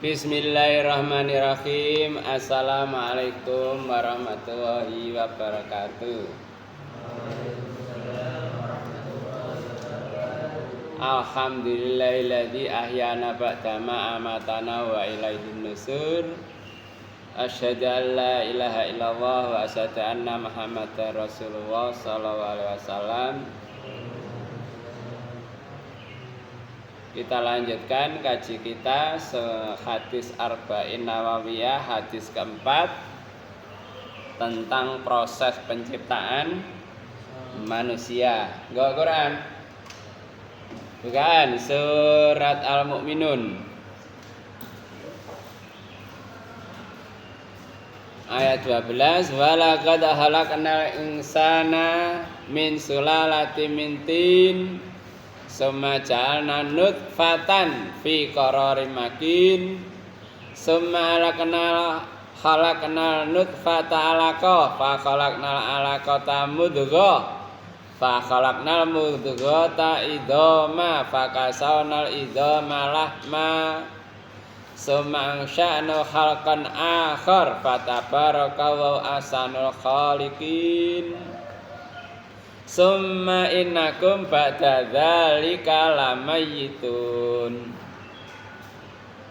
Bismillahirrahmanirrahim. Assalamualaikum warahmatullahi wabarakatuh. Alhamdulillahilladzi ahyana ba'da ma amatana wa ilaihin nusur. Asyhadu an la ilaha illallah wa asyhadu anna Muhammadar Rasulullah sallallahu alaihi wasallam. Kita lanjutkan kaji kita hadis Arba'in Nawawiyah, hadis keempat tentang proses penciptaan manusia. Enggak Quran? Bukan, surat Al-Mu'minun ayat 12. Walaqad khalaqnal insana min sulalatin min tin summa ja'alna nutfatan fi qararin makin summa khalaqnal nutfata 'alaqah fa khalaqnal 'alaqata mudghah fa khalaqnal mudghata idhama fa kasawnal idhama lahma summa ansha'na khalqan akhar fatabarakallahu ahsanul khaliqin. Summa innakum ba'da dzalika lamayitun.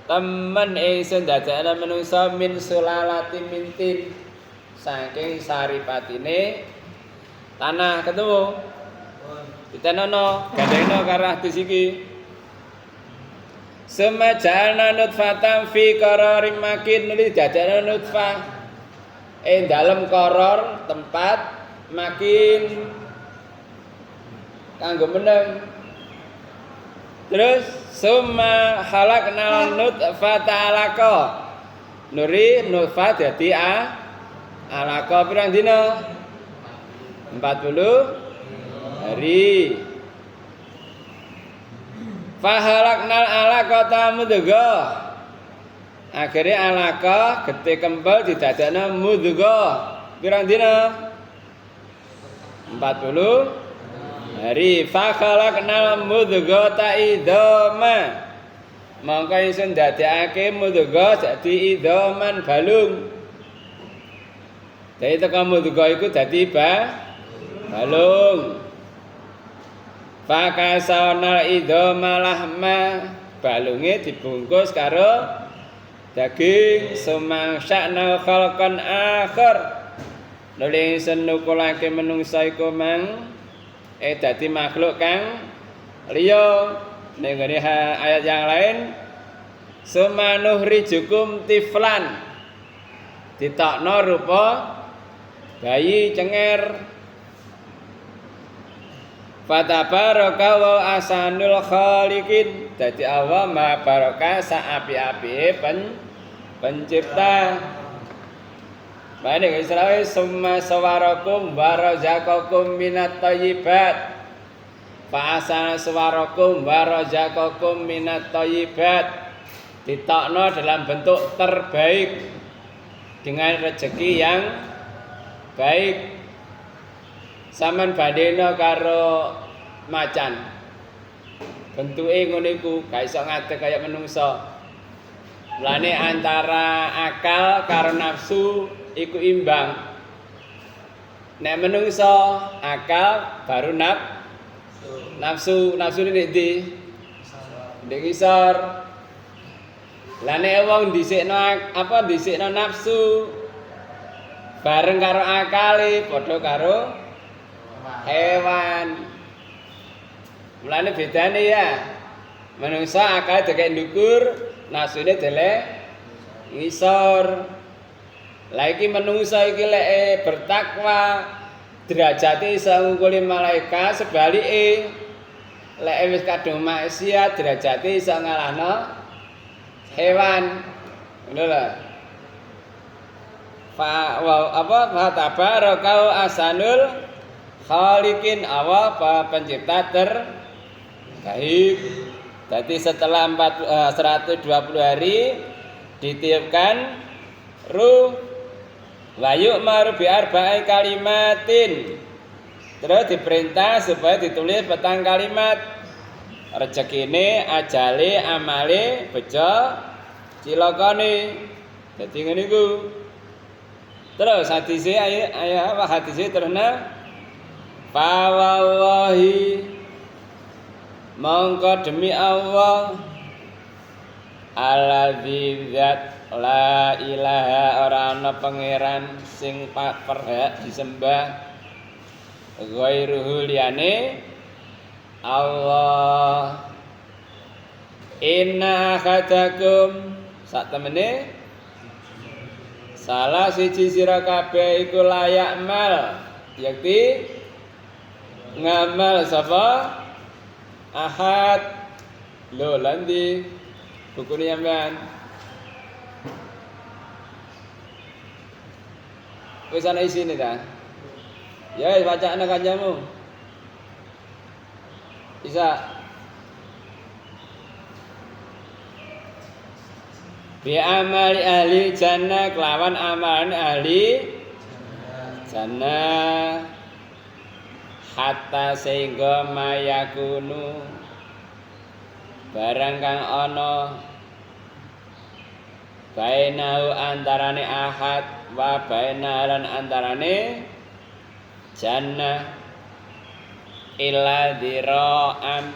Temen ingsun dadekna manungsa min sulalatin min tin, saking saripatine tanah. Ketemu ditenono gandengno karo hadis iki. Summa ja'alna nutfatan fi qararin makin, nuli dadekna nutfah ing dalem qaror tempat makin kanggo meneng. Terus summa khalaqnal nutfata 'alaqah, nuri nutfah dadi alaqah pirang dina? 40 hari. Fa khalaqnal 'alaqata mudghah, akhire alaqah getih kempel didadekna mudghah pirang dina? 40 hari. Fa khalaqnal mudghata idhama, mongko ingsun dadekake mudghah dadi idhaman balung. Dadi teka mudghah iku dadi balung. Fa kasawnal idhama lahma, balunge dibungkus karo daging. Sumangsa'na khalqan akhar, nuli ingsun nukulake menungsa iku mang dadi makhluk kang liya. Ning ngene ayat yang lain, sumanuhrijukum tiflan, ditokno rupa bayi cenger. Fatabaraka wa ahsanul khaliqin, dadi Allah maha barokah saapi-apike pencipta. Baik Israel, summa sawarakum barazakakum minat thayyibat. Fa asana sawarakum barazakakum minat thayyibat, ditokno dalam bentuk terbaik dengan rezeki yang baik. Saman bandena karo macan, bentuke ngono iku gak iso ngadeg kaya menungsa. Mulane antara akal karo nafsu iku imbang. Nek menungsa akal baru nafsu ini ndi? Ndek ngisor. Lah nek wong dhisikno nafsu bareng karo akale padha karo hewan. Mulane bedane ya. Menungsa akal dekek ndukur, nafsune delek ngisor. Lah iki menungsa iki lek bertakwa derajate iso ngungkuli malaikat, sebalike lek wis kadung maksiat derajate iso ngalahno hewan. Ngono lho. Fa tabarakal ahsanul khaliqin, Allah pencipta terbaik. Jadi setelah 120 hari ditiupkan ruh, wa yu'maru bi arba'i kalimatin, terus diperintah supaya ditulis petang kalimat. Rezekine, ajale, amale, bejo cilakane. Dadi ngene iku. Terus hadise ayo apa hadise terna fa wallahi mongko demi Allah alladzi zat la ilaha ora ana pangeran sing berhak disembah ghairuhu liyane Allah inna ahadakum sak temene salah siji sira kabeh iku layak mal yakti ngamal sapa ahad lho landi bukune sampean wis ana isine ta ya wis bacaan kancamu bisa bi amali ahli jannah kelawan amalan ahli jannah hatta sehingga mayakunu barang kang ana bainahu antarane ahad wa bainalan antarane jannah illa dhira'un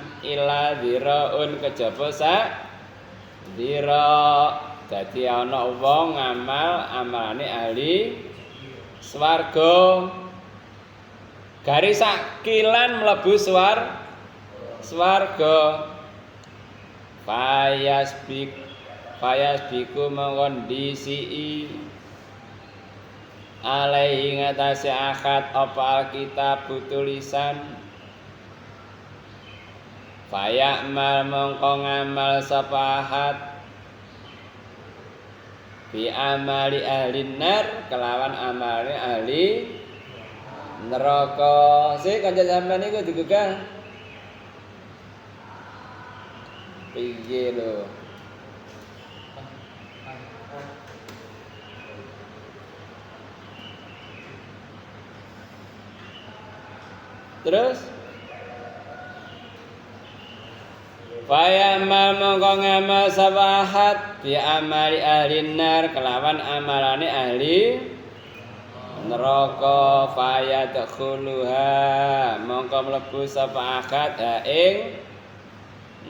kejaba sak dhira' dadi ana wong ngamal amalane ahli swarga garis sakilan mlebu swarga fayasbiku mengkondisi alaihi ngatasi akad apa alkitab tulisan fayakmal mongko ngamal sapa ahad bi amali ahli nar kelawan amale ahli neraka. Sik kanca sampean iku digugah. Piye lho? Terus Fayamal mongko ngamal sabahat bi amali ahli nar kelawan amalane ahli neraka fayadkhuluha mongko mlebu sapa akad ing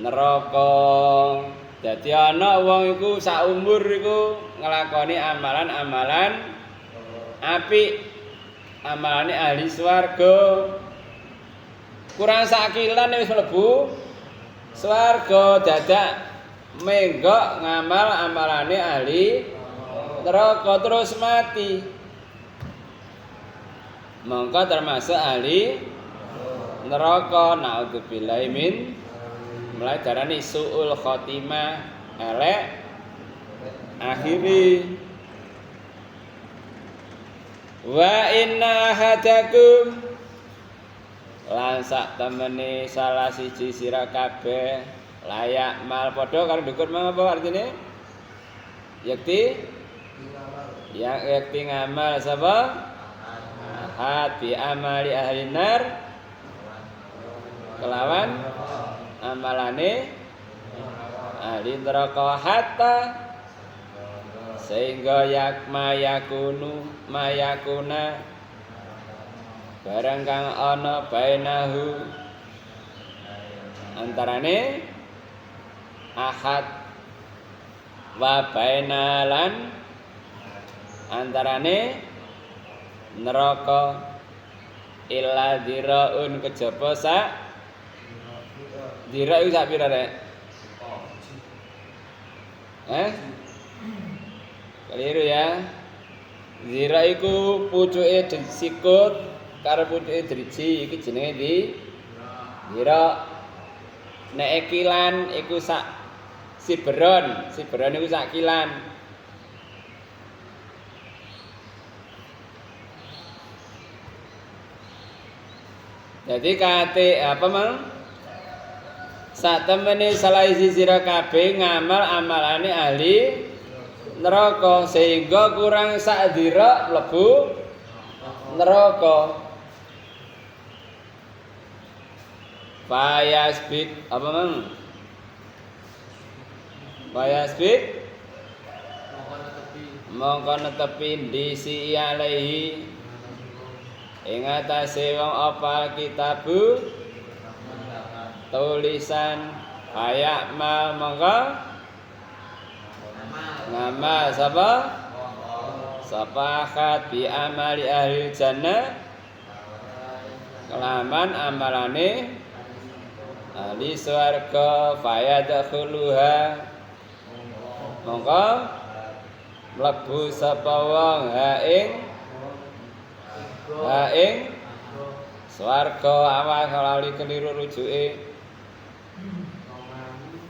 neraka. Dadi ana wong iku sak umur iku nglakoni amalan-amalan apik, amalane ahli swarga. Kurang sakilan wis mlebu swarga, dadak menggok ngamal amalane ahli neraka terus mati. Mongko termasuk ahli neraka, naudzubillahi min, mulai darani suul khotimah, elek akhiri. Wa inna ahadakum lan sak temene salah siji sira kabeh layak mal padha karo dukun mau apa artine? Yakti ngamal sapa? Ahad bi amali ahli nar kelawan amalane ahli neraka hatta sehingga mayakuna barang kang ana bainahu antarane ahad wa bainalan antarane neraka illa dhira'un kejaba sak dhira' iku sak pira rek? Keliru ya. Dhira' iku pucuke sikut karo pucuke driji iki jenenge dhira'. Nek kilan iku sak siberon iku sak kilan. Jadi kate apa mang? Sak temene salah isi sira kabeh ngamal amalane ahli neraka sehingga kurang sak dhira' mlebu neraka. Fayasbik apa mang? Fayasbik mongko netepi disi alaihi ing atase wong apa kitabu tulisan ayak mal mongko ngamal sapa bi amali ahli jannah kelaman amalane ahli swarga fayadkhuluha mongko mlebu sapa wong ha ing swarga awal lali keliru rujuke.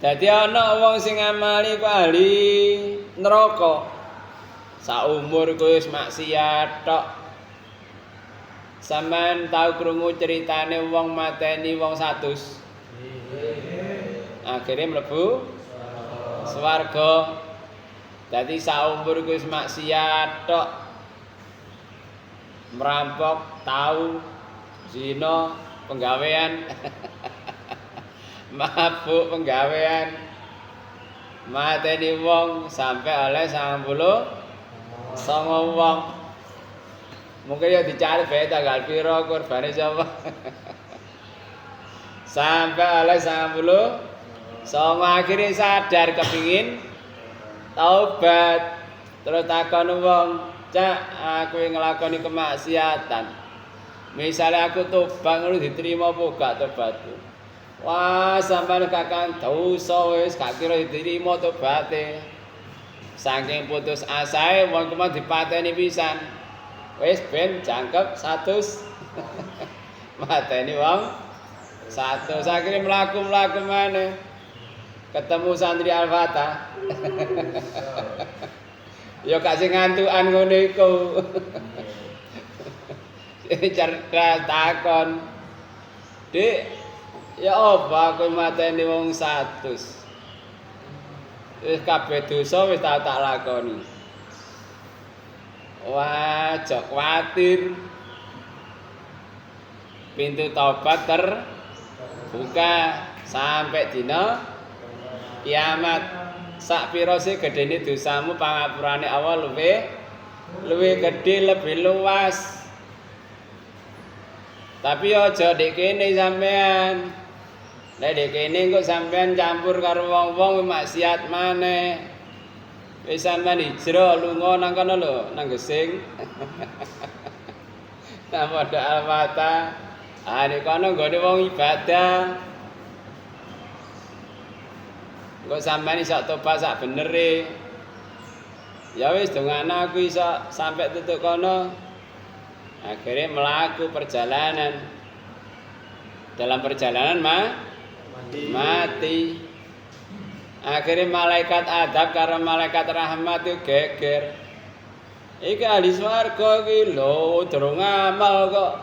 Dadi ana wong sing ngamali ku ahli neraka. Saumur ku wis maksiat tok. Sampeyan tau krungu ceritane wong mateni wong 100. Akhire mlebu swarga. Dadi saumur ku wis maksiat tok. Merampok, tau, zina, penggawean. Mabuk penggawean. Mateni wong sampe oleh 99 wong. Mungkin ya dicari bae tanggal piro kurbane sapa. Sampai oleh 90 akhirnya sadar kepingin taubat. Terus takon wong, "Cak, aku nglakoni kemaksiatan. Misalnya aku tobat ngono diterima apa gak tobatku?" Wah, sampeyan kakang dosa wis gak kira diterima tobaté. Saking putus asae wong kuwi dipateni pisan. Wis ben jangkep 100. Mateni wong 100 akhire mlaku maneh. Ketemu santri Al-Fatah. Ya gak sing ngantukan ngono iku. Cerdas takon. Dik, ya apa aku mateni wong 100? Wis kabeh dosa wis tak lakoni. Wah, jok kuwatir. Pintu taubat terbuka sampai dina kiamat. Sak pira sih gedene dosamu pangapurane Allah luwih gedhe lebih luas. Tapi aja ndek kene sampean. Nek ndek kene kok sampean campur karo wong-wong maksiat maneh. Wis sampean hijrah lunga nang kono lho, nang Gesing. Nang Pondok Al-Fatah. Ah nek kono nggone wong ibadah. Engko sampean iso tobat sak benere. Ya wis dongana aku iso sampai tutuk kono. Akhirnya melaku perjalanan. Dalam perjalanan mati. Akhirnya malaikat adab karo malaikat rahmat itu geger. Iki ahli swarga iki lho, durung ngamal kok.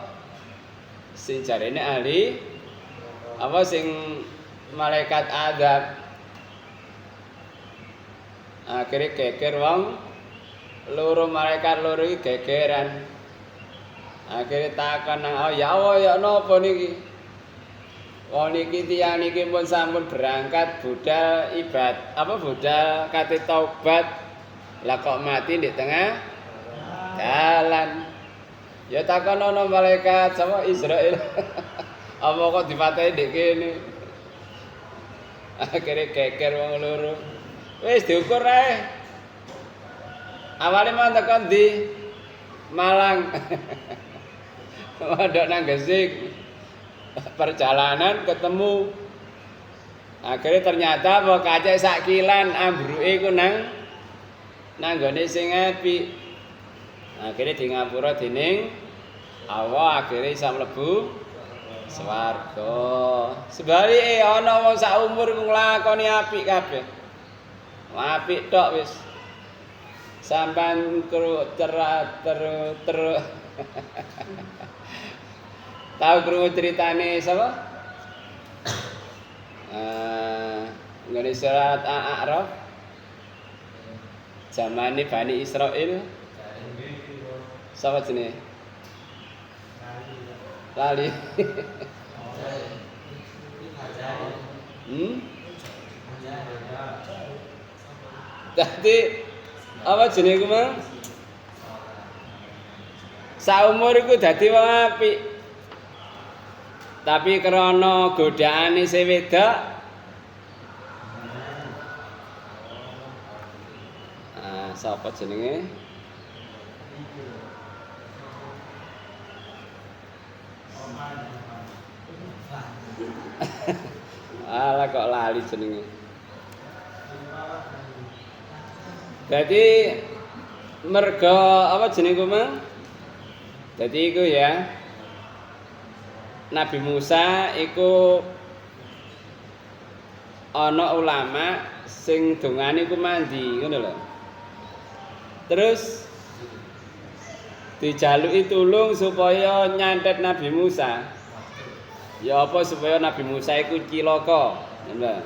Sing jarene ahli apa sing malaikat adab. Akhirnya geger wong loro malaikat loro iki gegeran. Akhirnya takon nang ya Allah ya napa niki? Wong niki tiyang niki pun sampun berangkat budal budal kate taubat. Lah kok mati di tengah jalan. Ya takon ana malaikat sama Israil. Apa kok dipateni ndek kene? Akhirnya geger wong loro. Wis diukur ae. Awale mau tekan di Malang. Mondok nang Gesik. Perjalanan ketemu. Akhirnya ternyata apa kacek sakilan ambruke iku nang gone sing apik. Akhirnya di ngapura dening Allah akhirnya iso mlebu swarga. Sebalike ana wong sak umur nglakoni apik kabeh. Apik tok wis. Sampan ter tahu krungu ceritane sapa? Ngene surat Al-A'raf. Zamane Bani Israil. Sapa jenenge? Lali. Dadi Apa jenenge iku Mang? Saumur iku dadi wong apik. Tapi krana godaane sing wedok sapa jenenge? Alah kok lali jenenge. Jadi merga apa jenenge Mang? Jadi iku ya. Nabi Musa iku ana ulama sing dongane iku mandi ngono lho. Terus dijaluki tulung supaya nyantet Nabi Musa. Ya apa supaya Nabi Musa iku cilaka. Ngono.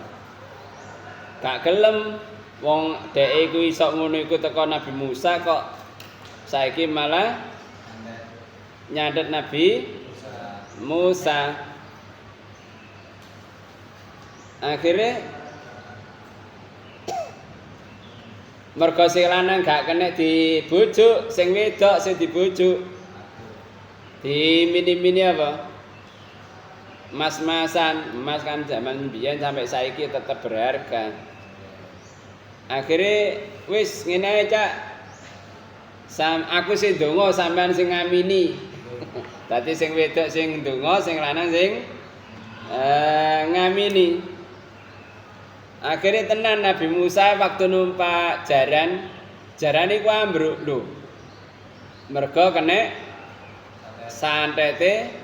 Gak gelem wong dhek iku iso ngono iku teko Nabi Musa kok saiki malah nyantet Nabi Musa. Akhirnya mergo sing lanang gak kena dibujuk, sing wedok sing dibujuk. Di mini-mini apa? Mas-masan, emas kan zaman biyen sampai saiki tetep berharga. Akhirnya wis ngene ae, Cak. Aku sing ndonga sampean sing ngamini. Dadi sing wedok sing ndonga, sing lanang sing ngamini. Akhirnya tenan Nabi Musa waktu numpak jaran iku ambruk lho. Mergo kena santete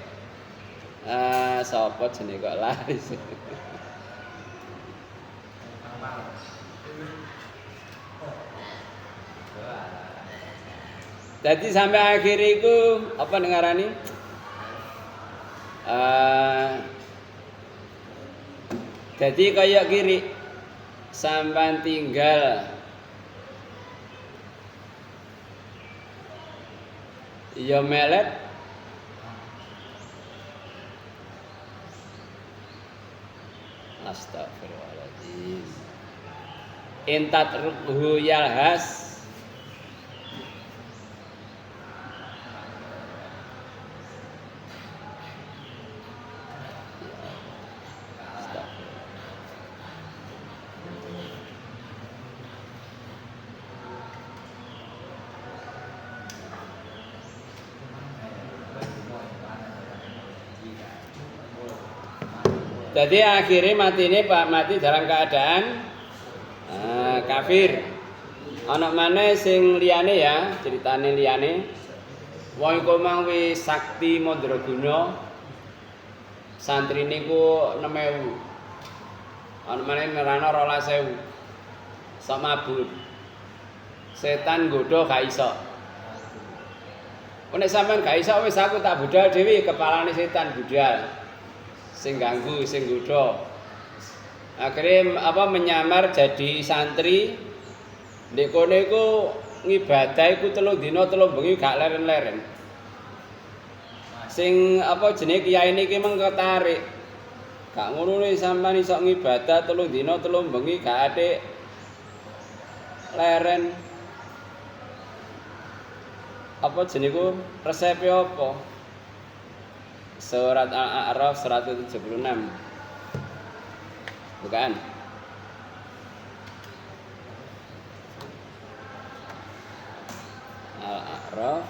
sapa jenenge kok lari. Jadi sampai akhir itu apa ngarani? Jadi kayak kiri sampai tinggal ya melet astagfirullahaladzim intat ruhu yalhas Jadi akhirnya mati ini mati dalam keadaan kafir. Anak mana sing liyane ya ceritane liyane. Wong iku mang wis sakti mandraguna. Santri niku 6.000. Anak mana nerana 12.000. Sok mabur. Setan nggodha gak iso. Nek sampean gak iso wis aku tak budal dhewe kepalane setan budal. Sing ganggu, sing godha. Akhirnya menyamar jadi santri. Ndek kono iku ngibadah iku 3 dina 3 bengi gak leren-leren. Sing jenenge kiai niki meng ketarik. Gak ngono nek sampean iso ngibadah 3 dina 3 bengi gak ate leren. Jenenge resepe apa? Surat Al-A'raf 176. Bukan? Al-A'raf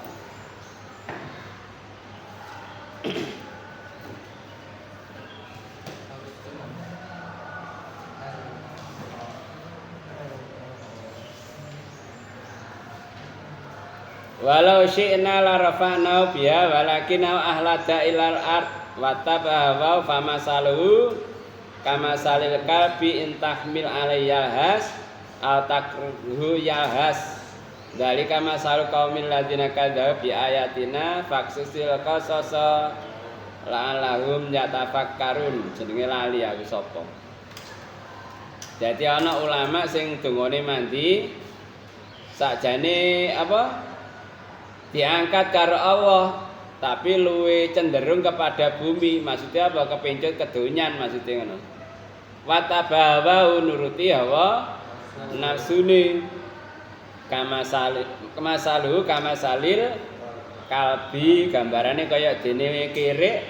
Walau syi'na la rafa'nahu biha walakin ahlada ilal ard wa tabahu famasaluhu kamasalil kalbi in tahmil alayya has aw takruhu yalhas dalika masalu qaumil ladzina kadzabu bi ayatina faksusil qasasa la'allahum yatafakkarun. Jenenge lali aku sapa. Dadi ana ulama sing dongane mandi sakjane diangkat karo Allah tapi luwe cenderung kepada bumi. Maksudnya kepincut kedonyan maksudnya ngono. Wa tabawa nuruti hawa nafsune kamasalil kalbi, gambarane kaya dene kerek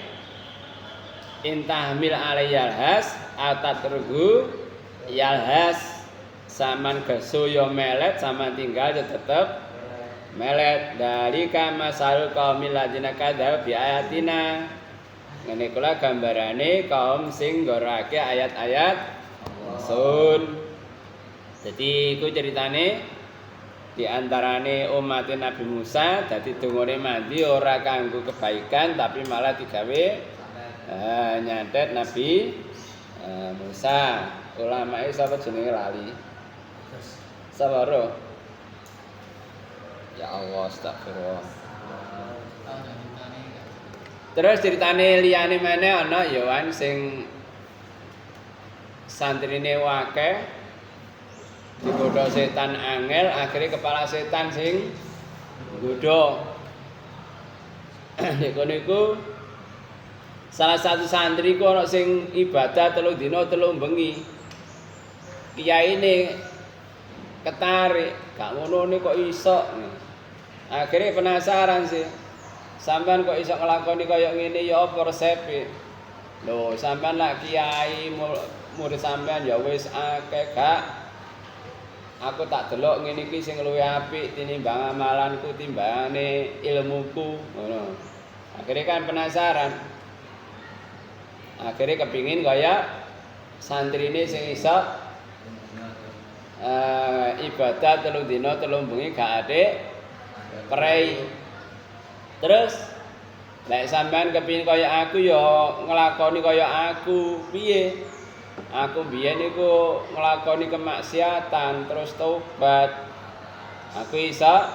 intahmil alayyalhas atatrugu yalhas, saman gesu yo melet, saman tinggal yo tetep melet. Dari kamasalul qaumil ladina kadzdzab bi ayatina, ngene kula gambarane kaum sing nggorake ayat-ayat sun. Jadi iku ceritane di antarane umat Nabi Musa, dadi dungane mandi ora kanggo kebaikan tapi malah digawe nyantet Nabi Musa. Ulamae sapa jenenge lali? Sapa ro? Ya Allah, astagfirullah. Terus ceritane liyane meneh ana Yohan sing santrine wakeh digodha setan angel, akhirnya kepala setan sing nggodha. Nek niku salah satu santri ku ana sing ibadah 3 dina 3 bengi. Kiyaine ketarik, gak ngono kok iso. Akhirnya penasaran sih. Sampean kok iso nglakoni kaya ngene ya apa resepe? Lho, sampean lak kiai murid sampean ya wis akeh gak. Aku tak delok ngene iki sing luwih apik tinimbang amalanku timbangane ilmuku, ngono. Akhirnya kan penasaran. Akhirnya kepingin kaya santrine sing iso ibadah 3 dina 3 bengi gak ade prei. Terus lek sampean kepingin kaya aku ya nglakoni kaya aku, piye? Aku biyen niku nglakoni kemaksiatan terus tobat. Aku iso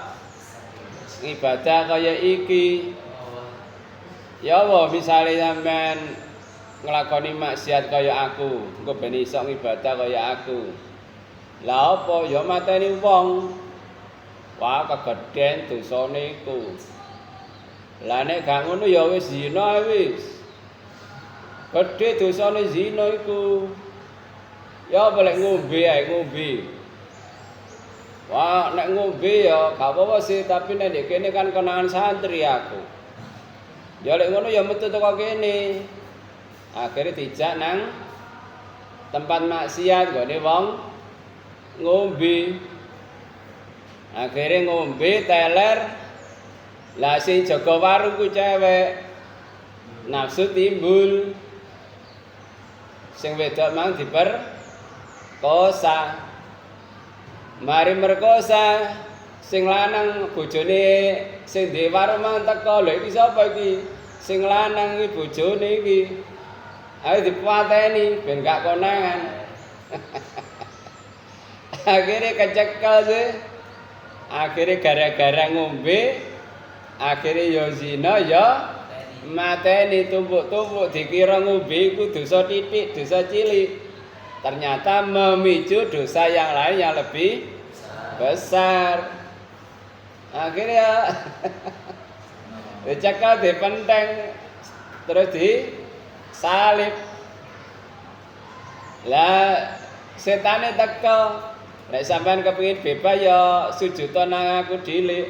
ibadah kaya iki. Ya apa misale sampean nglakoni maksiat kaya aku, engko ben iso ibadah kaya aku. Lah apa ya mateni wong. Wah kegeden dosane iku. Lah nek gak ngono ya wis zina wis. Gedhe dosane zina iku. Ya boleh ngombe ae ngombe. Wah, nek ngombe ya gak apa-apa sih, tapi nek kene kan kenangan santri aku. Ya lek ngono ya metu teko kene. Akhire dijak nang tempat maksiat gone wong ngombe. Akhire ngombe teler. Lah sing jaga warung ku cewek. Nafsu timbul. Sing wedok mang diperkosa. Mari merkosa sing lanang bojone sing duwe warung mang teko. Lha iki sapa iki? Sing lanang iki bojone iki. Ayo dipateni ben gak konangan. Akhirnya kecekel sih. Akhirnya gara-gara ngombe, akhirnya ya zina ya mateni tumpuk-tumpuk dikira ngombe iku dosa titik, dosa cilik. Ternyata memicu dosa yang lain yang lebih besar. Akhirnya dicekel, dipenteng, terus disalib. Lah setane teko. Nek sampean kepengin bebas ya sujud nang aku dhilik.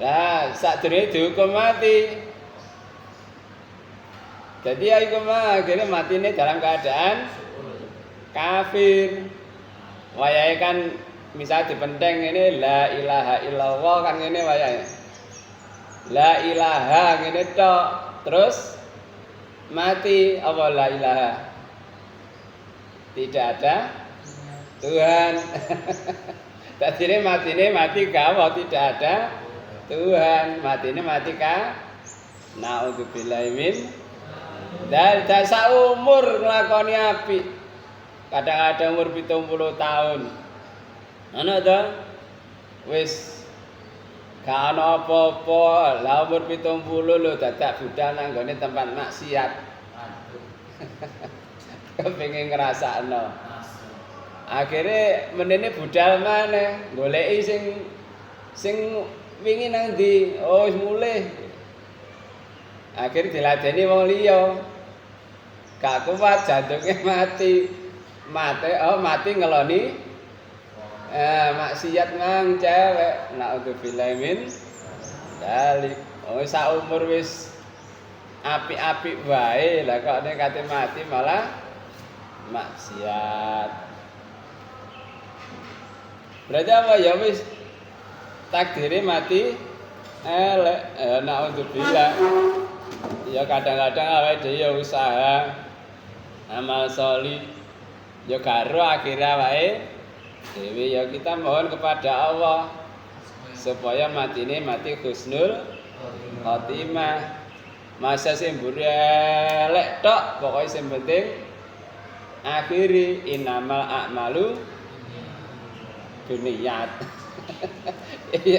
Lah sadurunge dihukum mati. Jadi aku mah akhirnya matine dalam keadaan kafir. Wayahe kan misal dipenteng ini la ilaha illallah kan ngene wayahe. La ilaha ngene tok. Terus mati apa la ilaha? Tidak ada Tuhan. Tadine mati gawa tidak ada Tuhan. Matine mati ka naudzubillahi min dan dasa umur nglakoni apik. Kadang-kadang umur 70 tahun. Ana ta? Wis gak ana apa-apa, lah umur 70 lho dadak budal nang gone tempat maksiat. Kepengin ngrasakno. Akhire menene budal maneh, goleki sing wingi nang ndi? Oh wis mulih. Akhire diladeni wong liya. gak kuat jantungnya mati ngeloni maksiat mang cewek naudzubillah min dalik sak umur wis apik-apik wae lah kok nek kate mati malah maksiat. Berarti apa ya wis takdire mati elek naudzubillah. Ya kadang-kadang awake dhewe ya usaha amal sholih ya karo akhirnya wae dewe ya kita mohon kepada Allah supaya matine mati husnul khotimah. Masa sing mburi elek tok pokoke sing penting akhiri innamal a'malu binniyat.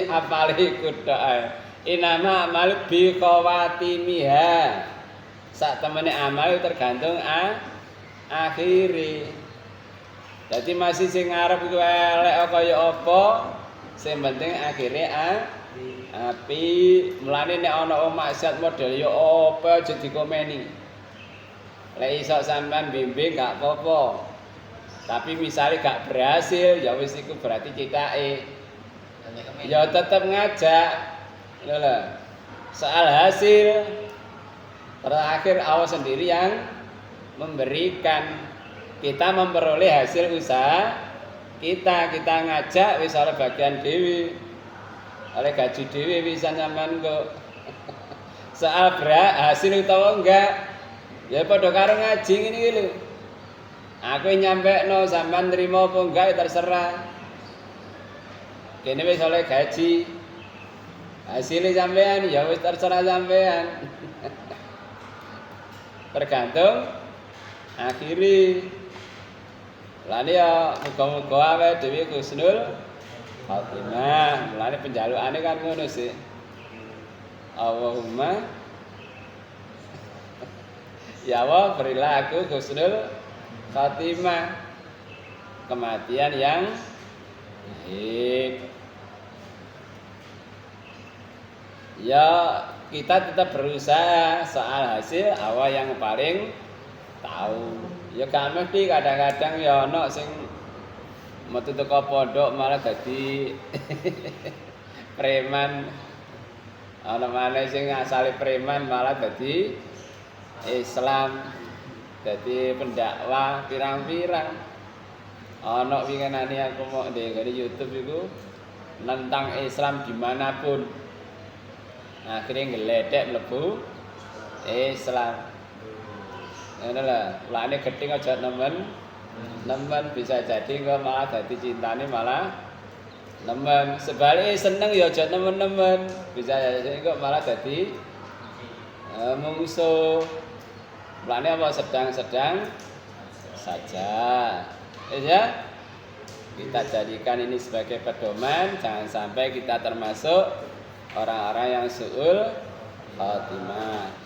Apale iku tok ae. Innama a'malu bi khawatimiha. Sak temene amal tergantung akhiri. Jadi masih sing ngarep iku elek kaya apa, sing penting akhire api. Mulane nek ana maksiat model ya apa aja dikomeni. Lek iso sampean bimbing gak apa-apa. Tapi misalnya gak berhasil, ya wis iku berarti citake. Ya tetep ngajak. Lho. Soal hasil terakhir Allah sendiri yang memberikan. Kita memperoleh hasil usaha kita ngajak wis ora bagian dewi. Oleh gaji dewi bisa sampean kok. Soal hasil utawa enggak ya padha karo ngaji ngene iki lho. Aku nyampekno sampean nrimo apa enggak ya terserah. Kene wis oleh gaji. Hasilnya sampean ya wis terserah sampean. Tergantung akhiri. Lan ya muga-muga awake dhewe husnul khotimah. Mulane penjalukane kan ngono sih. Allahumma ya Allah berilah aku husnul khotimah, kematian yang baik. Ya kita tetap berusaha, soal hasil Allah yang paling tahu. Ya gak mesti kadang-kadang ya ana sing metu teko pondok malah dadi preman. Ana maneh sing asale preman malah dadi Islam. Dadi pendakwah pirang-pirang. Ana winginane aku mau ndek YouTube iku nentang Islam dimanapun. Akhirnya ngeledek mlebu Islam. Ngono lah, lane gedhe aja nemen bisa jadi kok malah dadi cintane malah nemen. Sebaliknya seneng ya aja nemen-nemen, bisa jadi kok malah dadi mungsuh. Lane apa sedang-sedang saja. Ya. Kita jadikan ini sebagai pedoman, jangan sampai kita termasuk orang-orang yang su'ul khotimah.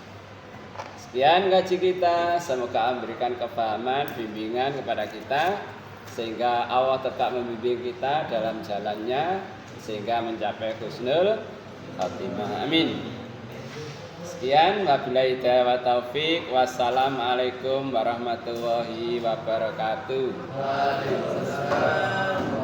Sekian ngaji kita, semoga memberikan kefahaman, bimbingan kepada kita sehingga Allah tetap membimbing kita dalam jalannya sehingga mencapai husnul khotimah. Amin. Sekian, wabillahi hidayah wa taufik. Wassalamualaikum warahmatullahi wabarakatuh. Waalaikumsalam.